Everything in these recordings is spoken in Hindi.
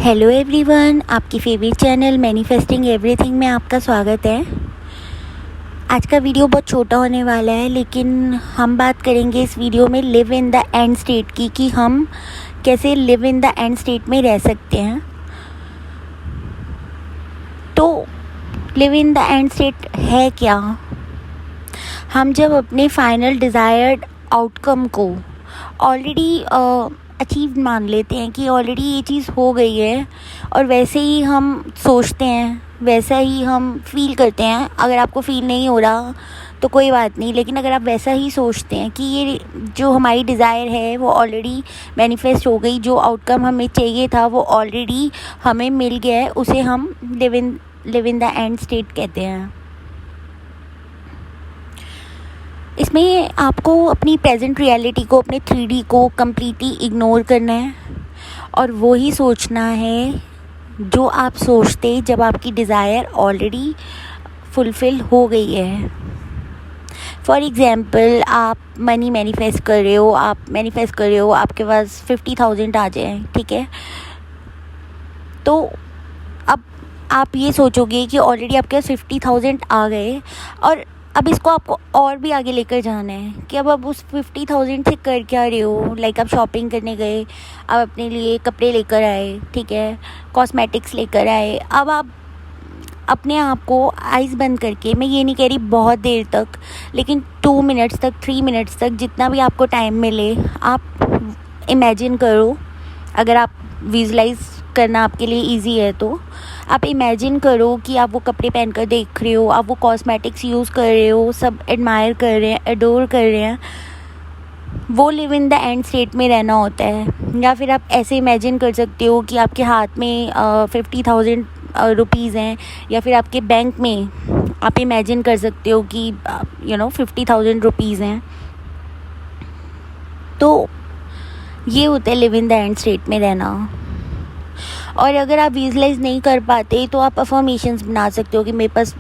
हेलो एवरीवन, आपकी फेवरेट चैनल मैनिफेस्टिंग एवरीथिंग में आपका स्वागत है। आज का वीडियो बहुत छोटा होने वाला है, लेकिन हम बात करेंगे इस वीडियो में live in the end state की, कि हम कैसे live in the end state में रह सकते हैं। तो live in the end state है क्या? हम जब अपने फाइनल डिज़ायर्ड आउटकम को ऑलरेडी अचीव मान लेते हैं कि ऑलरेडी ये चीज़ हो गई है, और वैसे ही हम सोचते हैं, वैसा ही हम फील करते हैं। अगर आपको फील नहीं हो रहा तो कोई बात नहीं, लेकिन अगर आप वैसा ही सोचते हैं कि ये जो हमारी डिज़ायर है वो ऑलरेडी मैनिफेस्ट हो गई, जो आउटकम हमें चाहिए था वो ऑलरेडी हमें मिल गया है, उसे हम live in the end state कहते हैं। इसमें आपको अपनी प्रेजेंट रियलिटी को, अपने 3D को कम्प्लीटली इग्नोर करना है, और वो ही सोचना है जो आप सोचते जब आपकी डिज़ायर ऑलरेडी फुलफ़िल हो गई है। फॉर एग्ज़ाम्पल, आप मनी मैनिफेस्ट कर रहे हो, आपके पास 50,000 आ जाए, ठीक है। तो अब आप ये सोचोगे कि ऑलरेडी आपके पास 50,000 आ गए, और अब इसको आपको और भी आगे लेकर जाना है कि अब आप उस 50,000 से कर क्या रहे हो। लाइक आप शॉपिंग करने गए, आप अपने लिए कपड़े लेकर आए, ठीक है, कॉस्मेटिक्स लेकर आए। अब आप अपने आप को आइज़ बंद करके, मैं ये नहीं कह रही बहुत देर तक, लेकिन 2 मिनट्स तक, 3 मिनट्स तक, जितना भी आपको टाइम मिले, आप इमेजिन करो। अगर आप विजुलाइज करना आपके लिए इजी है तो आप इमेजिन करो कि आप वो कपड़े पहनकर देख रहे हो, आप वो कॉस्मेटिक्स यूज़ कर रहे हो, सब एडमायर कर रहे हैं, एडोर कर रहे हैं। वो live in the end state में रहना होता है। या फिर आप ऐसे इमेजिन कर सकते हो कि आपके हाथ में 50,000 रुपीज़ हैं, या फिर आपके बैंक में आप इमेजिन कर सकते हो कि 50,000 रुपीज़ हैं। तो ये होता है live in the end state में रहना। और अगर आप विजुलाइज नहीं कर पाते तो आप अफर्मेशंस बना सकते हो कि मेरे पास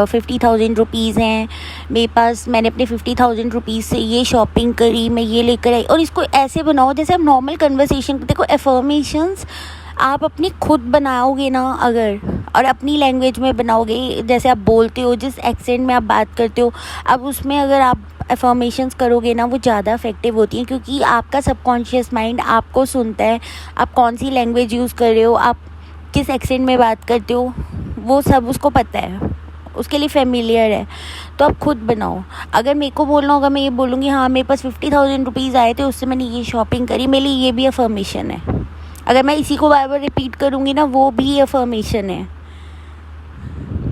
50,000 रुपीज़ हैं, मैंने अपने 50,000 रुपीज़ से ये शॉपिंग करी, मैं ये लेकर आई। और इसको ऐसे बनाओ जैसे आप नॉर्मल कन्वर्सेशन, देखो अफर्मेशंस आप अपनी खुद बनाओगे ना अगर, और अपनी लैंग्वेज में बनाओगे, जैसे आप बोलते हो, जिस एक्सेंट में आप बात करते हो, अब उसमें अगर आप अफर्मेशंस करोगे ना, वो ज़्यादा इफेक्टिव होती हैं, क्योंकि आपका सबकॉन्शियस माइंड आपको सुनता है। आप कौन सी लैंग्वेज यूज़ कर रहे हो, आप किस एक्सेंट में बात करते हो, वो सब उसको पता है, उसके लिए फेमिलियर है। तो आप खुद बनाओ। अगर मेरे को बोलना होगा, मैं ये बोलूँगी, हाँ मेरे पास 50,000 रुपीज़ आए थे, उससे मैंने ये शॉपिंग करी, मेरे लिए ये भी अफर्मेशन है। अगर मैं इसी को बार बार रिपीट करूँगी ना, वो भी अफर्मेशन है।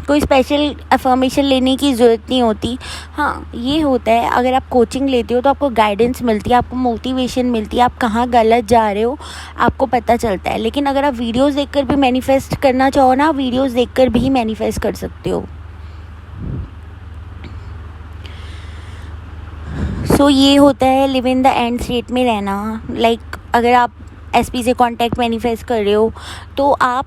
कोई स्पेशल अफर्मेशन लेने की ज़रूरत नहीं होती। हाँ, ये होता है अगर आप कोचिंग लेते हो तो आपको गाइडेंस मिलती है, आपको मोटिवेशन मिलती है, आप कहाँ गलत जा रहे हो आपको पता चलता है। लेकिन अगर आप वीडियोस देखकर भी मैनिफेस्ट करना चाहो ना, वीडियोस देखकर भी मैनिफेस्ट कर सकते हो। सो ये होता है live in the end state में रहना। लाइक अगर आप एसपी से कॉन्टैक्ट मैनिफेस्ट कर रहे हो तो आप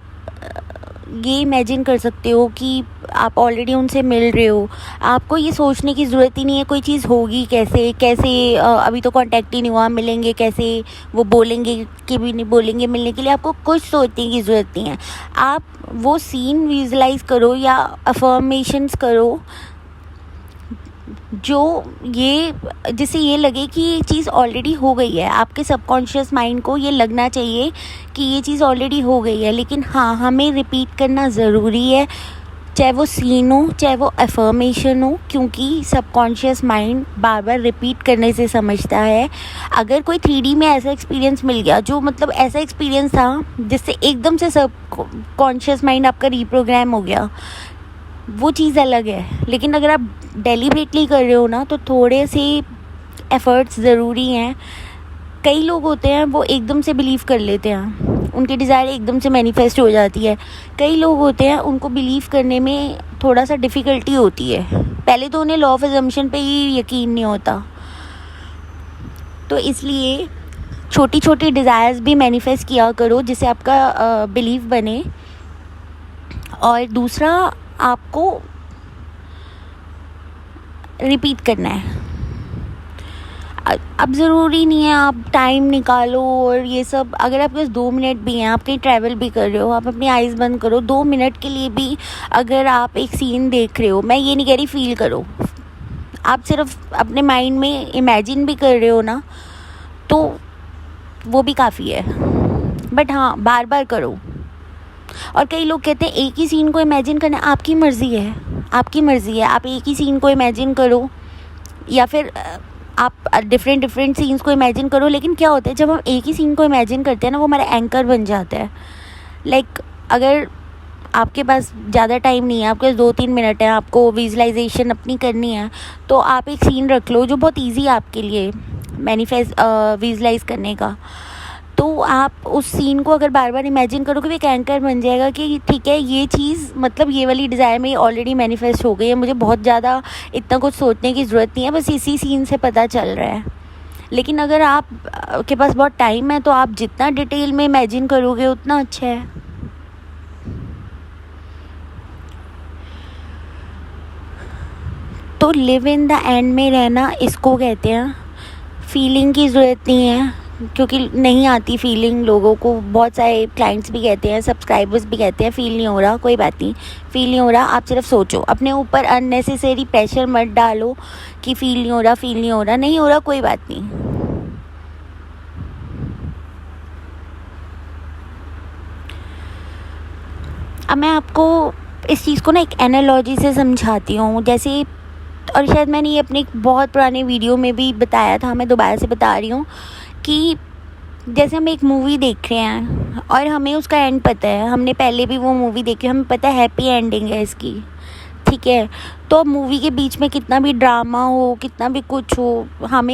ये इमेजिन कर सकते हो कि आप ऑलरेडी उनसे मिल रहे हो। आपको ये सोचने की ज़रूरत ही नहीं है कोई चीज़ होगी कैसे अभी तो कांटेक्ट ही नहीं हुआ, मिलेंगे कैसे, वो बोलेंगे कि भी नहीं बोलेंगे मिलने के लिए। आपको कुछ सोचने की ज़रूरत नहीं है। आप वो सीन विजुलाइज करो या अफर्मेशंस करो जिससे ये लगे कि ये चीज़ ऑलरेडी हो गई है। आपके सबकॉन्शियस माइंड को ये लगना चाहिए कि ये चीज़ ऑलरेडी हो गई है। लेकिन हाँ, हमें रिपीट करना ज़रूरी है, चाहे वो सीन हो, चाहे वो अफर्मेशन हो, क्योंकि सबकॉन्शियस माइंड बार बार रिपीट करने से समझता है। अगर कोई 3D में ऐसा एक्सपीरियंस मिल गया, जो मतलब ऐसा एक्सपीरियंस था जिससे एकदम से सबकॉन्शियस माइंड आपका रीप्रोग्राम हो गया, वो चीज़ अलग है। लेकिन अगर आप डेलिबरेटली कर रहे हो ना, तो थोड़े से एफ़र्ट्स ज़रूरी हैं। कई लोग होते हैं वो एकदम से बिलीव कर लेते हैं, उनकी डिज़ायर एकदम से मैनिफेस्ट हो जाती है। कई लोग होते हैं उनको बिलीव करने में थोड़ा सा डिफ़िकल्टी होती है, पहले तो उन्हें लॉ ऑफ अजम्पशन पे ही यकीन नहीं होता। तो इसलिए छोटी छोटी डिज़ायर्स भी मैनिफेस्ट किया करो जिससे आपका बिलीव बने। और दूसरा, आपको रिपीट करना है। अब ज़रूरी नहीं है आप टाइम निकालो और ये सब। अगर आपके पास 2 मिनट भी हैं, आप कहीं ट्रैवल भी कर रहे हो, आप अपनी आइज़ बंद करो 2 मिनट के लिए भी। अगर आप एक सीन देख रहे हो, मैं ये नहीं कह रही फील करो, आप सिर्फ अपने माइंड में इमेजिन भी कर रहे हो ना, तो वो भी काफ़ी है। बट हाँ, बार बार करो। और कई लोग कहते हैं एक ही सीन को इमेजिन करना, आपकी मर्ज़ी है, आपकी मर्ज़ी है। आप एक ही सीन को इमेजिन करो या फिर आप डिफरेंट सीन्स को इमेजिन करो। लेकिन क्या होता है, जब हम एक ही सीन को इमेजिन करते हैं ना, वो हमारा एंकर बन जाता है। लाइक अगर आपके पास ज़्यादा टाइम नहीं है, आपके पास 2-3 मिनट है, आपको विजुअलाइजेशन अपनी करनी है, तो आप एक सीन रख लो जो बहुत ईजी है आपके लिए विजुअलाइज करने का। तो आप उस सीन को अगर बार बार इमेजिन करोगे, तो एक एंकर बन जाएगा कि ठीक है, ये चीज़ मतलब ये वाली डिज़ायर में ऑलरेडी मैनिफेस्ट हो गई है, मुझे बहुत ज़्यादा इतना कुछ सोचने की ज़रूरत नहीं है, बस इसी सीन से पता चल रहा है। लेकिन अगर आप के पास बहुत टाइम है, तो आप जितना डिटेल में इमेजिन करोगे उतना अच्छा है। तो लिव इन द एंड में रहना इसको कहते हैं। फीलिंग की ज़रूरत नहीं है, क्योंकि नहीं आती फीलिंग लोगों को। बहुत सारे क्लाइंट्स भी कहते हैं, सब्सक्राइबर्स भी कहते हैं फील नहीं हो रहा। कोई बात नहीं, फील नहीं हो रहा, आप सिर्फ सोचो, अपने ऊपर अननेसेसरी प्रेशर मत डालो कि फील नहीं हो रहा, फील नहीं हो रहा। नहीं हो रहा, कोई बात नहीं। अब मैं आपको इस चीज़ को ना एक एनालॉजी से समझाती हूँ, जैसे, और शायद मैंने ये अपने एक बहुत पुराने वीडियो में भी बताया था, मैं दोबारा से बता रही हूँ कि जैसे हम एक मूवी देख रहे हैं और हमें उसका एंड पता है, हमने पहले भी वो मूवी देखी, हमें पता है हैप्पी एंडिंग है इसकी, ठीक है। तो अब मूवी के बीच में कितना भी ड्रामा हो, कितना भी कुछ हो, हम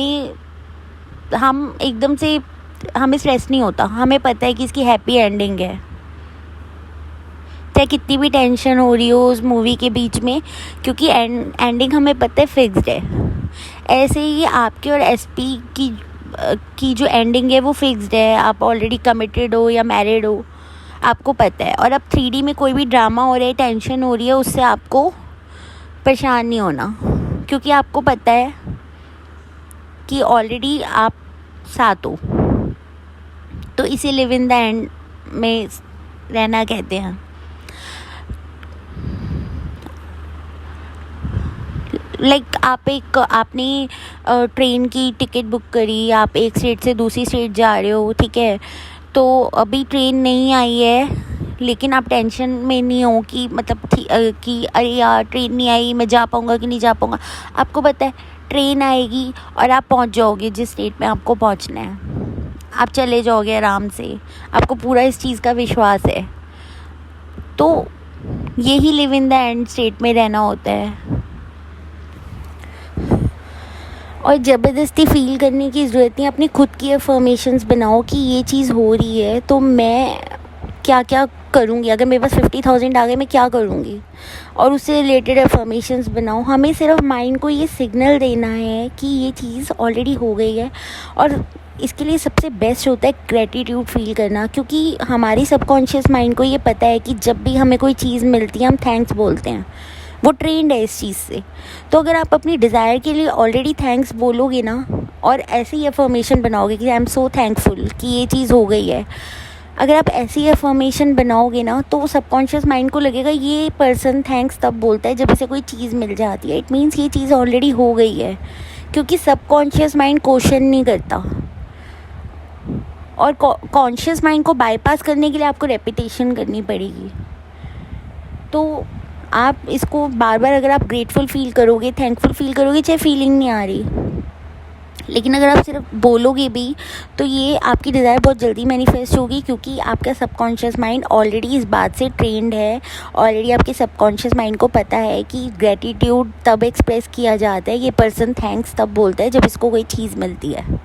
एकदम से हमें स्ट्रेस नहीं होता, हमें पता है कि इसकी हैप्पी एंडिंग है। चाहे कितनी भी टेंशन हो रही हो उस मूवी के बीच में, क्योंकि एंडिंग हमें पता है फिक्स्ड है। ऐसे ही आपके और एसपी की जो एंडिंग है वो फिक्स्ड है। आप ऑलरेडी कमिटेड हो या मैरिड हो, आपको पता है। और अब 3D में कोई भी ड्रामा हो रहा है, टेंशन हो रही है, उससे आपको परेशान नहीं होना, क्योंकि आपको पता है कि ऑलरेडी आप साथ हो। तो इसे लिव इन द एंड में रहना कहते हैं। आपने ट्रेन की टिकट बुक करी, आप एक स्टेट से दूसरी स्टेट जा रहे हो, ठीक है। तो अभी ट्रेन नहीं आई है, लेकिन आप टेंशन में नहीं हो कि मतलब कि अरे यार ट्रेन नहीं आई, मैं जा पाऊँगा कि नहीं जा पाऊँगा। आपको पता है ट्रेन आएगी और आप पहुँच जाओगे जिस स्टेट में आपको पहुँचना है, आप चले जाओगे आराम से, आपको पूरा इस चीज़ का विश्वास है। तो यही live in the end state में रहना होता है। और ज़बरदस्ती फ़ील करने की ज़रूरत नहीं, अपनी खुद की अफर्मेशंस बनाओ कि ये चीज़ हो रही है तो मैं क्या क्या करूँगी, अगर मेरे पास 50,000 आ गए मैं क्या करूँगी, और उससे रिलेटेड अफर्मेशंस बनाओ। हमें सिर्फ माइंड को ये सिग्नल देना है कि ये चीज़ ऑलरेडी हो गई है। और इसके लिए सबसे बेस्ट होता है ग्रेटिट्यूड फ़ील करना, क्योंकि हमारी सबकॉन्शियस माइंड को ये पता है कि जब भी हमें कोई चीज़ मिलती है हम थैंक्स बोलते हैं, वो ट्रेंड है इस चीज़ से। तो अगर आप अपनी डिज़ायर के लिए ऑलरेडी थैंक्स बोलोगे ना, और ऐसी अफर्मेशन बनाओगे कि आई एम सो थैंकफुल कि ये चीज़ हो गई है, अगर आप ऐसी अफर्मेशन बनाओगे ना, तो सबकॉन्शियस माइंड को लगेगा ये पर्सन थैंक्स तब बोलता है जब इसे कोई चीज़ मिल जाती है। इट मीन्स ये चीज़ ऑलरेडी हो गई है, क्योंकि सबकॉन्शियस माइंड क्वेश्चन नहीं करता। और कॉन्शियस माइंड को बाईपास करने के लिए आपको रेपिटेशन करनी पड़ेगी। तो आप इसको बार बार अगर आप ग्रेटफुल फील करोगे, थैंकफुल फील करोगे, चाहे फीलिंग नहीं आ रही, लेकिन अगर आप सिर्फ बोलोगे भी, तो ये आपकी डिज़ायर बहुत जल्दी मैनिफेस्ट होगी, क्योंकि आपका सबकॉन्शियस माइंड ऑलरेडी इस बात से ट्रेंड है। ऑलरेडी आपके सबकॉन्शियस माइंड को पता है कि ग्रेटिट्यूड तब एक्सप्रेस किया जाता है, ये पर्सन थैंक्स तब बोलता है जब इसको कोई चीज़ मिलती है।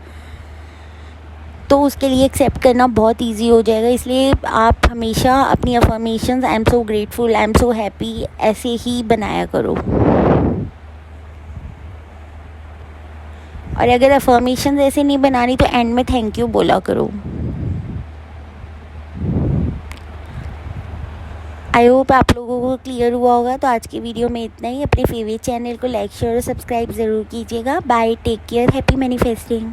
तो उसके लिए एक्सेप्ट करना बहुत इजी हो जाएगा। इसलिए आप हमेशा अपनी affirmations I am so grateful, I am so happy ऐसे ही बनाया करो। और अगर अफर्मेशंस ऐसे नहीं बनानी तो एंड में थैंक यू बोला करो। आई होप आप लोगों को क्लियर हुआ होगा। तो आज की वीडियो में इतना ही। अपने फेवरेट चैनल को लाइक शेयर और सब्सक्राइब ज़रूर कीजिएगा। Bye, take care, happy manifesting.